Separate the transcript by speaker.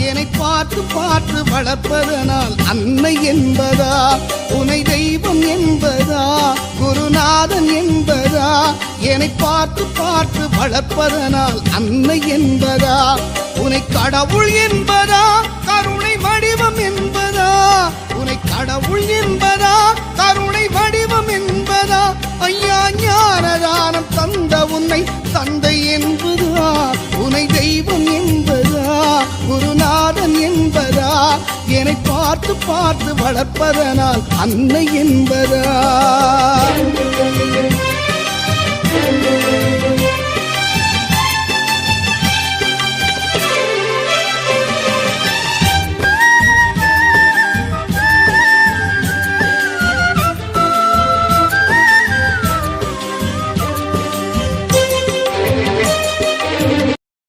Speaker 1: என்னை பார்த்து பார்த்து வளர்ப்பதனால் அன்னை என்பதா, உனை தெய்வம் என்பதா, குருநாதன் என்பதா, என்னை பார்த்து பார்த்து வளர்ப்பதனால் அன்னை என்பதா, உனை கடவுள் என்பதா, கருணை வடிவம் என்பதா, உனை கடவுள் என்பதா, கருணை வடிவம் என்பதா, ஐயா ஞானதானம் தந்த உன்னை தந்தை என்பதா, உனை தெய்வம் என்பதா, குருநாதன் என்பதா, என்னை பார்த்து பார்த்து வளர்ப்பதனால் அன்னை என்பதா.